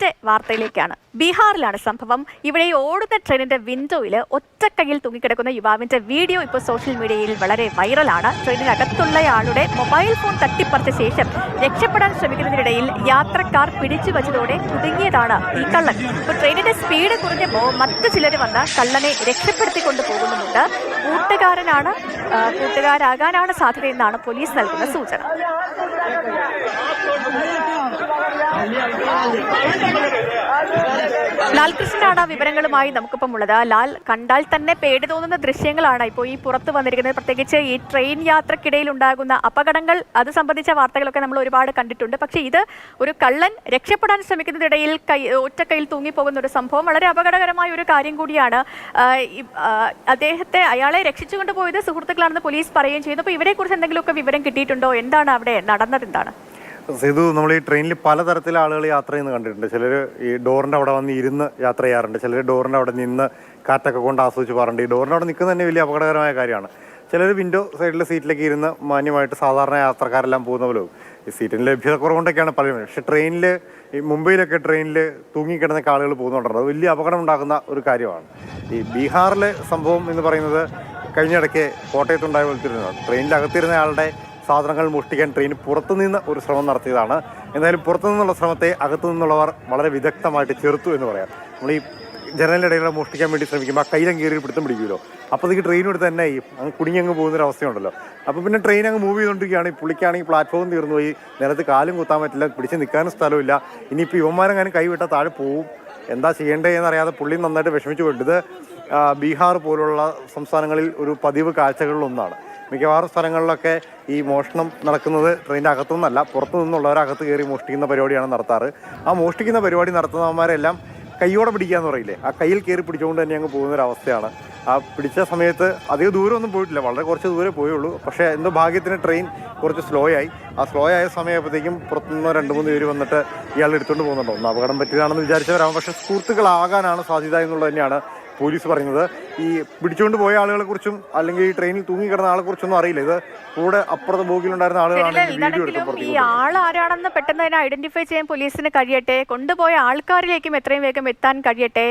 മറ്റേ വാർത്തയിലേക്കാണ്. ബീഹാറിലാണ് സംഭവം. ഇവിടെ ഓടുന്ന ട്രെയിനിന്റെ വിൻഡോയിൽ ഒറ്റക്കൈയിൽ തൂങ്ങിക്കിടക്കുന്ന യുവാവിന്റെ വീഡിയോ ഇപ്പോൾ സോഷ്യൽ മീഡിയയിൽ വളരെ വൈറലാണ്. ട്രെയിനിനകത്തുള്ളയാളുടെ മൊബൈൽ ഫോൺ തട്ടിപ്പറിച്ച ശേഷം രക്ഷപ്പെടാൻ ശ്രമിക്കുന്നതിനിടയിൽ യാത്രക്കാർ പിടിച്ചു വച്ചതോടെ കുടുങ്ങിയതാണ് ഈ കള്ളൻ. ഇപ്പോൾ ട്രെയിനിന്റെ സ്പീഡ് കുറഞ്ഞപ്പോൾ മറ്റു ചിലർ വന്ന് കള്ളനെ രക്ഷപ്പെടുത്തിക്കൊണ്ട് പോകുന്നുമുണ്ട്. കൂട്ടുകാരാകാനാണ് സാധ്യതയെന്നാണ് പോലീസ് നൽകുന്ന സൂചന. ലാൽകൃഷ്ണനാണ് വിവരങ്ങളുമായി നമുക്കിപ്പം ഉള്ളത്. ലാൽ, കണ്ടാൽ തന്നെ പേടി തോന്നുന്ന ദൃശ്യങ്ങളാണ് ഇപ്പോൾ ഈ പുറത്തു വന്നിരിക്കുന്നത്. പ്രത്യേകിച്ച് ഈ ട്രെയിൻ യാത്രക്കിടയിൽ ഉണ്ടാകുന്ന അപകടങ്ങൾ, അത് സംബന്ധിച്ച വാർത്തകളൊക്കെ നമ്മൾ ഒരുപാട് കണ്ടിട്ടുണ്ട്. പക്ഷേ ഇത് ഒരു കള്ളൻ രക്ഷപ്പെടാൻ ശ്രമിക്കുന്നതിനിടയിൽ ഒറ്റക്കൈയിൽ തൂങ്ങിപ്പോകുന്ന ഒരു സംഭവം വളരെ അപകടകരമായ ഒരു കാര്യം കൂടിയാണ്. അയാളെ രക്ഷിച്ചുകൊണ്ട് പോയത് സുഹൃത്തുക്കളാണെന്ന് പോലീസ് പറയുകയും ചെയ്യുന്നു. അപ്പോൾ ഇവരെക്കുറിച്ച് എന്തെങ്കിലുമൊക്കെ വിവരം കിട്ടിയിട്ടുണ്ടോ? എന്താണ് അവിടെ നടന്നത്? എന്താണ് സേതു, നമ്മൾ ഈ ട്രെയിനിൽ പലതരത്തിലെ ആളുകൾ യാത്ര ചെയ്യുന്നത് കണ്ടിട്ടുണ്ട്. ചിലർ ഈ ഡോറിൻ്റെ അവിടെ വന്ന് ഇരുന്ന് യാത്ര ചെയ്യാറുണ്ട്. ചിലർ ഡോറിൻ്റെ അവിടെ നിന്ന് കാറ്റൊക്കെ കൊണ്ട് ആസ്വദിച്ച് പോകാറുണ്ട്. ഈ ഡോറിൻ്റെ അവിടെ നിൽക്കുന്നത് തന്നെ വലിയ അപകടകരമായ കാര്യമാണ്. ചിലർ വിൻഡോ സൈഡിലെ സീറ്റിലേക്ക് ഇരുന്ന് മാന്യമായിട്ട് സാധാരണ യാത്രക്കാരെല്ലാം പോകുന്ന പോലെ ഈ സീറ്റിന് ലഭ്യത കുറവുകൊണ്ടൊക്കെയാണ് പറയുന്നത്. പക്ഷേ ട്രെയിനിൽ ഈ മുംബൈയിലൊക്കെ ട്രെയിനിൽ തൂങ്ങിക്കിടന്നൊക്കെ ആളുകൾ പോകുന്നുണ്ട്. അത് വലിയ അപകടം ഉണ്ടാക്കുന്ന ഒരു കാര്യമാണ്. ഈ ബീഹാറിലെ സംഭവം എന്ന് പറയുന്നത് കഴിഞ്ഞിടയ്ക്ക് കോട്ടയത്തുണ്ടായ പോലത്തിരുന്നതാണ്. ട്രെയിനിലകത്തിരുന്ന ആളുടെ സാധനങ്ങൾ മോഷ്ടിക്കാൻ ട്രെയിൻ പുറത്തുനിന്ന് ഒരു ശ്രമം നടത്തിയതാണ്. എന്തായാലും പുറത്തുനിന്നുള്ള ശ്രമത്തെ അകത്തു നിന്നുള്ളവർ വളരെ വിദഗ്ധമായിട്ട് ചെറുത്തു എന്ന് പറയാം. നമ്മൾ ഈ ജനലിനിടയിലൂടെ മോഷ്ടിക്കാൻ വേണ്ടി ശ്രമിക്കുമ്പോൾ ആ കയ്യിലും കീറി പിടുത്തം പിടിക്കുമല്ലോ. അപ്പോഴത്തേക്ക് ട്രെയിനും എടുത്ത് തന്നെ അങ്ങ് കുടുങ്ങിയങ്ങ് പോകുന്നൊരവസ്ഥയുണ്ടല്ലോ. അപ്പോൾ പിന്നെ ട്രെയിൻ അങ്ങ് മൂവ് ചെയ്തുകൊണ്ടിരിക്കുകയാണ്. ഈ പുള്ളിക്കാണെങ്കിൽ പ്ലാറ്റ്ഫോം തീർന്നു പോയി, നിലത്ത് കാലും കുത്താൻ പറ്റില്ല, പിടിച്ച് നിൽക്കാനും സ്ഥലമില്ല. ഇനിയിപ്പോൾ യുവന്മാരെങ്ങാനും കൈവിട്ടാൽ താഴെ പോവും. എന്താ ചെയ്യേണ്ടതെന്നറിയാതെ പുള്ളി നന്നായിട്ട് വിഷമിച്ചു പോയിട്ടുണ്ട്. ബീഹാർ പോലുള്ള സംസ്ഥാനങ്ങളിൽ ഒരു പതിവ് കാഴ്ചകളിലൊന്നാണ്. മിക്കവാറും സ്ഥലങ്ങളിലൊക്കെ ഈ മോഷണം നടക്കുന്നത് ട്രെയിനിൻ്റെ അകത്തുനിന്നല്ല, പുറത്തു നിന്നുള്ളവരകത്ത് കയറി മോഷ്ടിക്കുന്ന പരിപാടിയാണ് നടത്താറ്. ആ മോഷ്ടിക്കുന്ന പരിപാടി നടത്തുന്നവന്മാരെല്ലാം കൈയോടെ പിടിക്കാന്ന് പറയില്ലേ, ആ കയ്യിൽ കയറി പിടിച്ചുകൊണ്ട് തന്നെ അങ്ങ് പോകുന്നൊരവസ്ഥയാണ്. ആ പിടിച്ച സമയത്ത് അധികം ദൂരമൊന്നും പോയിട്ടില്ല, വളരെ കുറച്ച് ദൂരെ പോയുള്ളൂ. പക്ഷേ എന്തോ ഭാഗ്യത്തിന് ട്രെയിൻ കുറച്ച് സ്ലോ ആയി. ആ സ്ലോ ആയ സമയപ്പോഴത്തേക്കും പുറത്തുനിന്ന് 2-3 പേര് വന്നിട്ട് ഇയാൾ എടുത്തുകൊണ്ട് പോകുന്നുണ്ടോ. ഒന്ന് അപകടം പറ്റിയതാണെന്ന് വിചാരിച്ചവരാകും. പക്ഷേ സുഹൃത്തുക്കളാകാനാണ് സാധ്യത എന്നുള്ളത് തന്നെയാണ് പോലീസ് പറയുന്നത്. ഈ പിടിച്ചുകൊണ്ട് പോയ ആളുകളെ കുറിച്ചും അല്ലെങ്കിൽ ഈ ട്രെയിനിൽ തൂങ്ങിക്കിടന്ന ആളെ കുറിച്ചൊന്നും അറിയില്ല. ഇത് കൂടെ അപ്പുറത്തെ ബോഗിയിലുണ്ടായിരുന്ന ആളുകളാണ് വീഡിയോ എടുത്ത്. ഈ ആൾ ആരാണെന്ന് പെട്ടെന്ന് തന്നെ ഐഡന്റിഫൈ ചെയ്യാൻ പോലീസിന് കഴിയട്ടെ, കൊണ്ടുപോയ ആൾക്കാരിലേക്കും എത്രയും വേഗം എത്താൻ കഴിയട്ടെ.